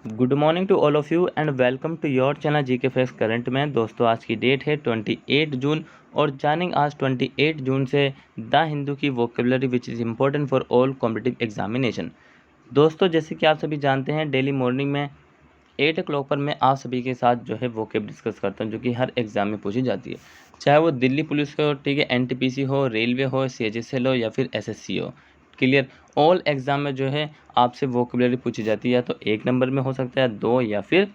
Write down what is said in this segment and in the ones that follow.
Good morning to all of you and welcome to your channel G K facts current में। दोस्तों आज की date है 28 जून और जानिंग आज 28 जून से द हिंदू की vocabulary which is important for all competitive examination. दोस्तों जैसे कि आप सभी जानते हैं डेली मॉर्निंग में 8 o'clock पर मैं आप सभी के साथ जो है वोकेब डिस्कस करता हूं जो कि हर एग्ज़ाम में पूछी जाती है, चाहे वो दिल्ली पुलिस हो, ठीक है, एनटीपीसी हो, रेलवे हो, सीएचएसएल हो या फिर एसएससी हो। क्लियर, ऑल एग्ज़ाम में जो है आपसे वोकेबलरी पूछी जाती है, या तो 1 नंबर में हो सकता है, 2 या फिर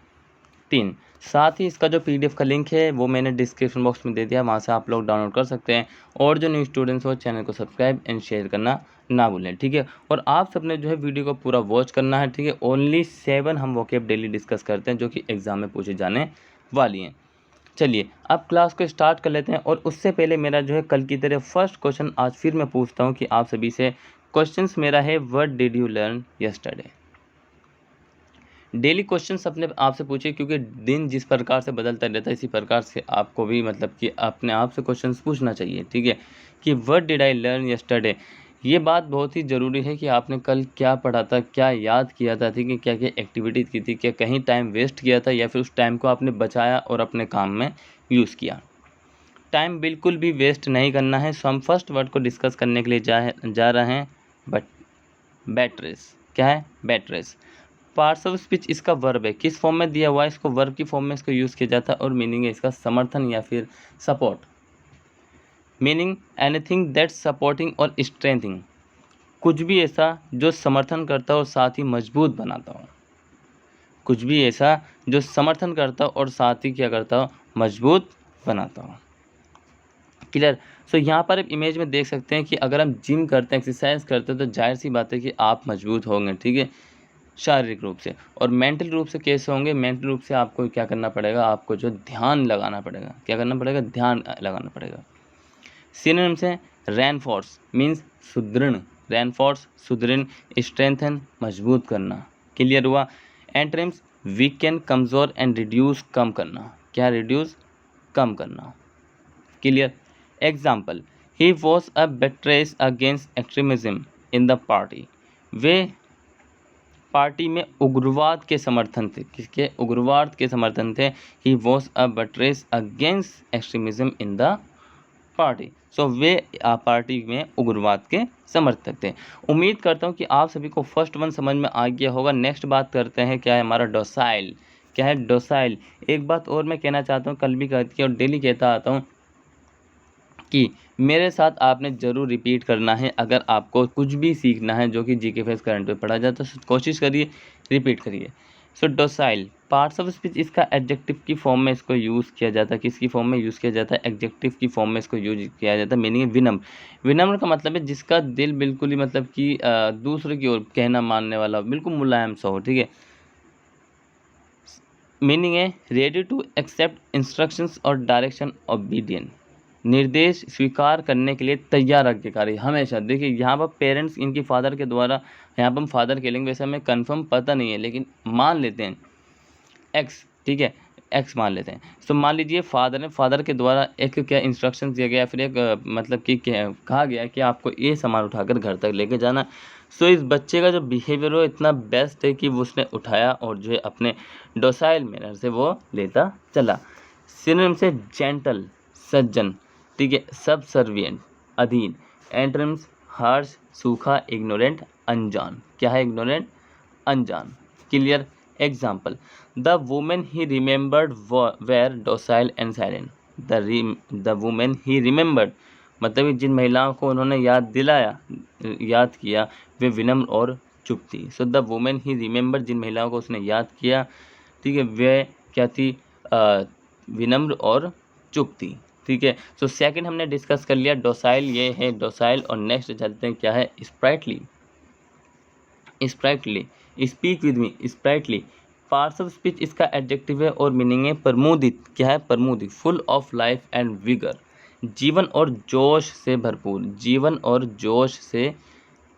3। साथ ही इसका जो पीडीएफ का लिंक है वो मैंने डिस्क्रिप्शन बॉक्स में दे दिया, वहाँ से आप लोग डाउनलोड कर सकते हैं। और जो न्यू स्टूडेंट्स हो चैनल को सब्सक्राइब एंड शेयर करना ना भूलें, ठीक है। और आप सबने जो है वीडियो को पूरा वॉच करना है, ठीक है। ओनली 7 हम वोकेब डेली डिस्कस करते हैं जो कि एग्जाम में पूछे जाने वाली हैं। चलिए अब क्लास को स्टार्ट कर लेते हैं। और उससे पहले मेरा जो है कल की तरह फर्स्ट क्वेश्चन आज फिर मैं पूछता हूँ कि आप सभी से क्वेश्चंस मेरा है, what did you learn yesterday. Daily questions अपने आप से पूछिए, क्योंकि दिन जिस प्रकार से बदलता रहता है इसी प्रकार से आपको भी मतलब कि अपने आप से क्वेश्चंस पूछना चाहिए, ठीक है। कि what did I learn yesterday, ये बात बहुत ही ज़रूरी है कि आपने कल क्या पढ़ा था, क्या याद किया था, ठीक है, क्या क्या एक्टिविटीज़ की थी, क्या कहीं टाइम वेस्ट किया था या फिर उस टाइम को आपने बचाया और अपने काम में यूज़ किया। टाइम बिल्कुल भी वेस्ट नहीं करना है। सो हम फर्स्ट वर्ड को डिस्कस करने के लिए जा रहे हैं। बट बैटरेस क्या है? बैटरेस पार्ट्स ऑफ स्पीच इसका वर्ब है, किस फॉर्म में दिया हुआ है, इसको वर्ब की फॉर्म में इसको यूज़ किया जाता है। और मीनिंग है इसका समर्थन या फिर support. Meaning anything that supporting और स्ट्रेंथिंग, कुछ भी ऐसा जो समर्थन करता हो और साथ ही मजबूत बनाता हो। कुछ भी ऐसा जो समर्थन करता हो और साथ ही क्या करता हो, मजबूत बनाता हो। क्लियर। सो यहाँ पर आप इमेज में देख सकते हैं कि अगर हम जिम करते हैं, एक्सरसाइज करते हैं, तो जाहिर सी बात है कि आप मजबूत होंगे, ठीक है, शारीरिक रूप से। और मेंटल रूप से कैसे होंगे? मेंटल रूप से आपको क्या करना पड़ेगा, आपको जो ध्यान लगाना पड़ेगा। क्या करना पड़ेगा? ध्यान लगाना पड़ेगा। सिनोनिम्स है, रेनफोर्स मीन्स सुदृढ़, रेनफोर्स सुदृढ़, स्ट्रेंथन मजबूत करना। क्लियर हुआ। एंटोनिम्स वीकेन कमज़ोर एंड रिड्यूस कम करना। क्या? रिड्यूस कम करना। Clear. Example, he was a buttress against extremism in the party, वे पार्टी में उग्रवाद के समर्थन थे। किसके? उग्रवाद के समर्थन थे। ही was a buttress against extremism in the party. So way party में उग्रवाद के समर्थक थे। उम्मीद करता हूँ कि आप सभी को फर्स्ट वन समझ में आ गया होगा। नेक्स्ट बात करते हैं, क्या है हमारा डोसाइल। क्या है? डोसाइल। एक बात और मैं कहना चाहता हूँ, कल भी कहती और डेली कहता आता हूँ कि मेरे साथ आपने ज़रूर रिपीट करना है। अगर आपको कुछ भी सीखना है जो कि जीके फेस करंट पे पढ़ा जाता है, तो कोशिश करिए, रिपीट करिए। सो डोसाइल पार्ट्स ऑफ स्पीच, इसका एडजेक्टिव की फॉर्म में इसको यूज़ किया जाता है। किसकी फॉर्म में यूज़ किया जाता है? एडजेक्टिव की फॉर्म में इसको यूज किया जाता है। मीनिंग है विनम्र। विनम्र का मतलब है जिसका दिल बिल्कुल ही मतलब कि दूसरे की ओर कहना मानने वाला, बिल्कुल मुलायम सा हो, ठीक है। मीनिंग है रेडी टू एक्सेप्ट इंस्ट्रक्शंस और डायरेक्शन ऑबिडियंट, निर्देश स्वीकार करने के लिए तैयार आज्ञाकारी हमेशा। देखिए यहाँ पर पेरेंट्स इनकी फादर के द्वारा, यहाँ पर हम फादर के लेंगे, वैसे हमें कंफर्म पता नहीं है लेकिन मान लेते हैं एक्स, ठीक है, एक्स मान लेते हैं। तो मान लीजिए फादर ने, फादर के द्वारा एक क्या इंस्ट्रक्शन दिया गया, फिर एक मतलब कि कहा गया कि आपको ये सामान उठाकर घर तक लेके जाना। सो इस बच्चे का जो बिहेवियर हो इतना बेस्ट है कि वो उसने उठाया और जो है अपने डोसाइल मैनर से वो लेता चला। सिनोनिम से जेंटल सज्जन, ठीक है, सबसर्विएंट अधीन। एंटोनिम्स हार्श सूखा, इग्नोरेंट अनजान। क्या है? इग्नोरेंट अनजान। Clear. Example, the women he remembered were docile and silent. The women he remembered मतलब जिन महिलाओं को उन्होंने याद दिलाया, याद किया, वे विनम्र और चुप थी। So the women he remembered, जिन महिलाओं को उसने याद किया, ठीक है, वे क्या थी? विनम्र और चुप थी, ठीक है। सो सेकंड हमने डिस्कस कर लिया डोसाइल, ये है डोसाइल। और नेक्स्ट चलते हैं, क्या है? Sprightly. Sprightly, speak with me, sprightly parts of speech इसका एडजेक्टिव है और मीनिंग है प्रमुदित। क्या है? प्रमुदित, full of life and vigour, जीवन और जोश से भरपूर, जीवन और जोश से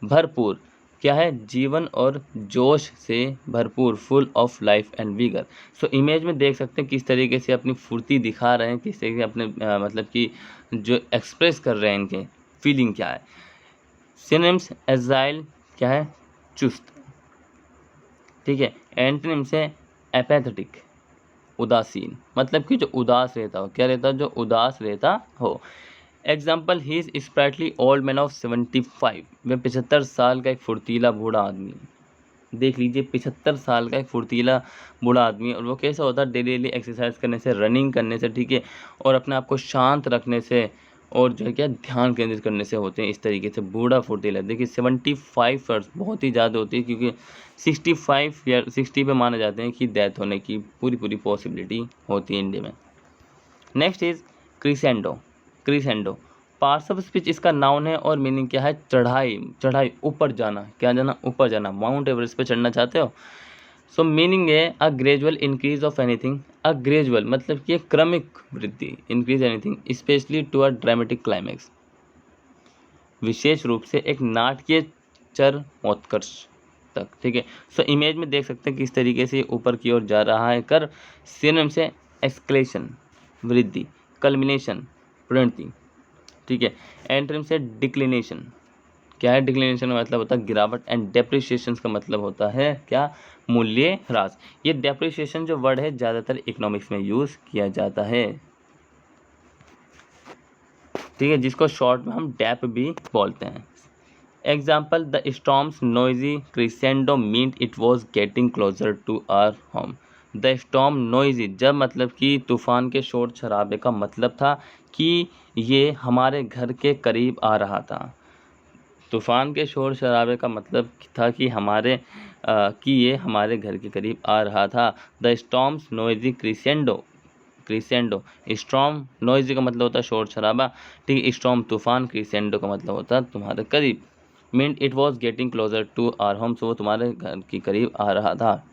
भरपूर। क्या है? जीवन और जोश से भरपूर, full of life and vigour. So image में देख सकते हैं किस तरीके से अपनी फुर्ती दिखा रहे हैं, किस तरीके से अपने मतलब कि जो एक्सप्रेस कर रहे हैं, इनके फीलिंग क्या है। सिनोनिम्स एजाइल, क्या है? चुस्त, ठीक है। एंटोनिम से एपैथेटिक, उदासीन, मतलब कि जो उदास रहता हो, क्या रहता हो, जो उदास रहता हो। Example, he is sprightly old man of 75, वह 75 साल का एक फुर्तीला बूढ़ा आदमी है। देख लीजिए, 75 साल का एक फुर्तीला बूढ़ा आदमी, और वो कैसा होता है, डेली डेली एक्सरसाइज करने से, रनिंग करने से, ठीक है, और अपने आप को शांत रखने से, और जो है क्या, ध्यान केंद्रित करने से होते हैं इस तरीके से बूढ़ा फुर्तीला। देखिए 75 ईयर्स बहुत ही ज़्यादा होती है, क्योंकि 65 ईयर 60 पे माने जाते हैं कि डेथ होने की पूरी पॉसिबिलिटी होती है इंडिया में। Next is crescendo. Crescendo parts of speech इसका नाउन है और मीनिंग क्या है, चढ़ाई, ऊपर जाना, क्या जाना, ऊपर जाना। माउंट एवरेस्ट पे चढ़ना चाहते हो। सो मीनिंग है a gradual increase of anything. A gradual मतलब कि क्रमिक वृद्धि, increase anything specially to a dramatic climax, विशेष रूप से एक नाटकीय चरमोत्कर्ष तक, ठीक है। सो इमेज में देख सकते हैं कि इस तरीके से ऊपर की ओर जा रहा है कर। सिनोनिम से एस्केलेशन, वृद्धि, कल्मिनेशन, परिणति, ठीक है। एंटोनिम से डिक्लिनेशन, क्या है, डिक्लिनेशन का मतलब होता है गिरावट, एंड डेप्रिसिएशन का मतलब होता है क्या, मूल्य ह्रास। ये डेप्रिसिएशन जो वर्ड है ज़्यादातर इकोनॉमिक्स में यूज किया जाता है, ठीक है, जिसको शॉर्ट में हम डेप भी बोलते हैं। Example, the storms noisy crescendo mean it was getting closer to our home. The storm noisy, जब मतलब कि तूफान के शोर शराबे का मतलब था कि ये हमारे घर के करीब आ रहा था। तूफान के शोर शराबे का मतलब था कि ये हमारे घर के करीब आ रहा था। The storms noisy crescendo, storm noisy का मतलब होता है शोर शराबा, ठीक है। स्टॉर्म तूफान, क्रिसेंडो का मतलब होता है तुम्हारे करीब। Mean it was getting closer to our home, so वो तुम्हारे घर के करीब आ रहा था।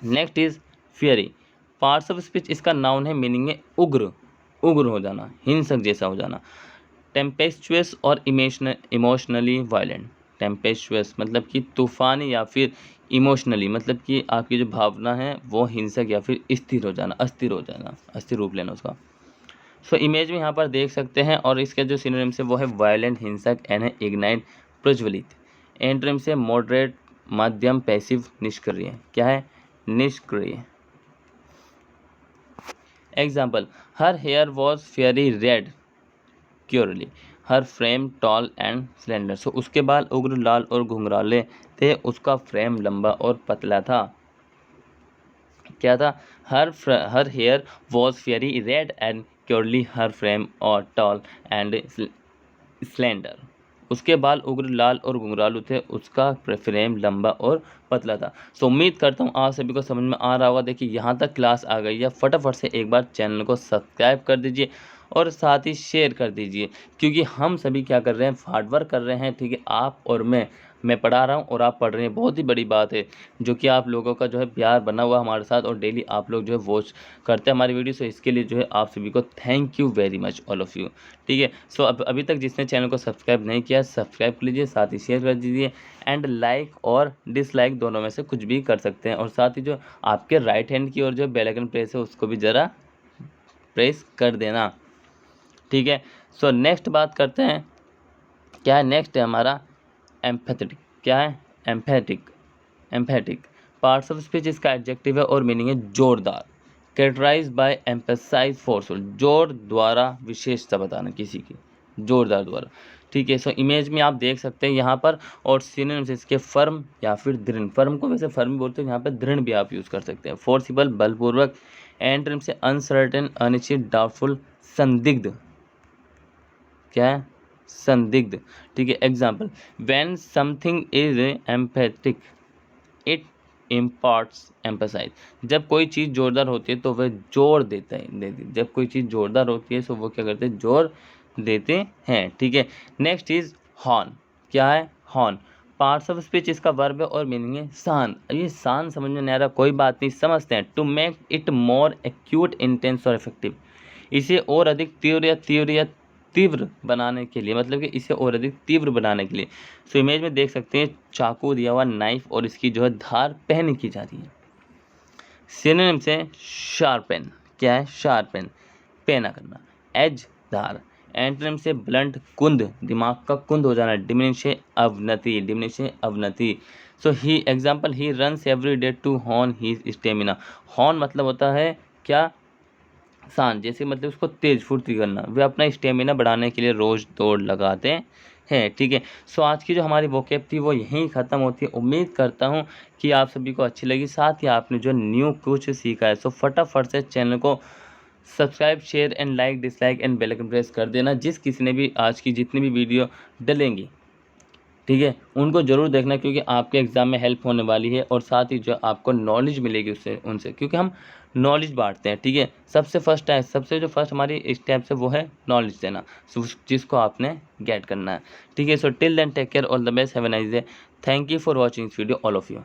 Next is fiery. Parts of speech इसका नाउन है, मीनिंग है उग्र हो जाना, हिंसक जैसा हो जाना। टेम्पेस्चुअस और इमोशनली वायलेंट। टेम्पेस्चुअस मतलब कि तूफानी, या फिर इमोशनली मतलब कि आपकी जो भावना है वो हिंसक या फिर अस्थिर हो जाना, अस्थिर रूप लेना उसका। सो इमेज में यहाँ पर देख सकते हैं, और इसके जो सिनोनिम्स है वो है वायलेंट, हिंसक, एंड इग्नाइट, प्रज्वलित। एंटोनिम से मॉडरेट, मध्यम, पैसिव, निष्क्रिय, क्या है, निष्क्रिय। Example, her hair was fiery red curly, her frame tall and slender. So उसके बाल उग्र, लाल और घुंघराले थे, उसका फ्रेम लंबा और पतला था। क्या था, her hair was fiery red and curly, her frame और टॉल एंड स्लेंडर। उसके बाल उग्र, लाल और घुंघरालू थे, उसका फ्रेम लंबा और पतला था। सो उम्मीद करता हूँ आप सभी को समझ में आ रहा होगा। देखिए यहाँ तक क्लास आ गई है, फटाफट से एक बार चैनल को सब्सक्राइब कर दीजिए और साथ ही शेयर कर दीजिए, क्योंकि हम सभी क्या कर रहे हैं, हार्डवर्क कर रहे हैं, ठीक है। आप और मैं पढ़ा रहा हूँ और आप पढ़ रहे हैं, बहुत ही बड़ी बात है, जो कि आप लोगों का जो है प्यार बना हुआ हमारे साथ, और डेली आप लोग जो है वॉच करते हैं हमारी वीडियो। सो इसके लिए जो है आप सभी को thank you very much all of you, ठीक है। सो अभी तक जिसने चैनल को सब्सक्राइब नहीं किया, सब्सक्राइब कर लीजिए, साथ ही शेयर कर दीजिए, एंड लाइक और डिसलाइक दोनों में से कुछ भी कर सकते हैं। और साथ ही जो आपके राइट हैंड की ओर जो बेल आइकन प्रेस है उसको भी ज़रा प्रेस कर देना, ठीक है। सो नेक्स्ट बात करते हैं, क्या है, नेक्स्ट है हमारा एम्पैथेटिक। क्या है, एम्पैथिक। पार्ट्स ऑफ स्पीच इसका एडजेक्टिव है और मीनिंग है जोरदार, कैरेक्टराइज बाय एम्फेसाइज फोर्सफुल, जोर द्वारा विशेषता बताना किसी की, जोरदार द्वारा, ठीक है। सो इमेज में आप देख सकते हैं यहाँ पर, और सिनोनिम्स इसके फर्म या फिर दृढ़। फर्म को वैसे फर्म बोलते हैं, यहाँ पर दृढ़ भी आप यूज़ कर सकते हैं। फोर्सिबल, बलपूर्वक। एंटोनिम से अनसर्टेन, अनिश्चित, डाउटफुल, संदिग्ध, क्या है, संदिग्ध, ठीक है। Example, when something is empathic it imparts emphasise. जब कोई चीज़ जोरदार होती है तो वह जोर देता है, जब कोई चीज़ जोरदार होती है तो वो क्या करते हैं, जोर देते हैं, ठीक है। Next is horn. क्या है, हॉर्न। पार्ट्स ऑफ स्पीच इसका वर्ब है और मीनिंग है सान। ये सान समझ में नहीं आ रहा, कोई बात नहीं, समझते हैं। To make it more acute, intense और इफेक्टिव, इसे और अधिक तीव्र बनाने के लिए, मतलब कि इसे और अधिक तीव्र बनाने के लिए। सो इमेज में देख सकते हैं चाकू दिया हुआ, नाइफ, और इसकी जो है धार पहन की जा रही है। सिनोनिम से शार्पेन। क्या है, शार्पेन, पेना करना, एज, धार। एंटोनिम से ब्लंट, कुंद, दिमाग का कुंद हो जाना, डिमिनिश अवनति, so he example, he runs every day to hone his stamina. Hone मतलब होता है क्या, शान, जैसे मतलब उसको तेज फुर्ती करना। वे अपना स्टेमिना बढ़ाने के लिए रोज़ दौड़ लगाते हैं, ठीक है। सो आज की जो हमारी वोकैब थी वो यहीं ख़त्म होती है। उम्मीद करता हूँ कि आप सभी को अच्छी लगी, साथ ही आपने जो न्यू कुछ सीखा है। सो फटाफट से चैनल को subscribe, share and like, dislike and bell icon press कर देना। जिस किसी ने भी आज की जितनी भी वीडियो डलेंगी, ठीक है, उनको ज़रूर देखना, क्योंकि आपके एग्ज़ाम में हेल्प होने वाली है और साथ ही जो आपको नॉलेज मिलेगी उससे, उनसे, क्योंकि हम नॉलेज बांटते हैं, ठीक है। सबसे जो फर्स्ट हमारी स्टेप है वो है नॉलेज देना, जिसको आपने गेट करना है, ठीक है। So till then take care, all the best, have a nice day. Thank you for watching this video, all of you.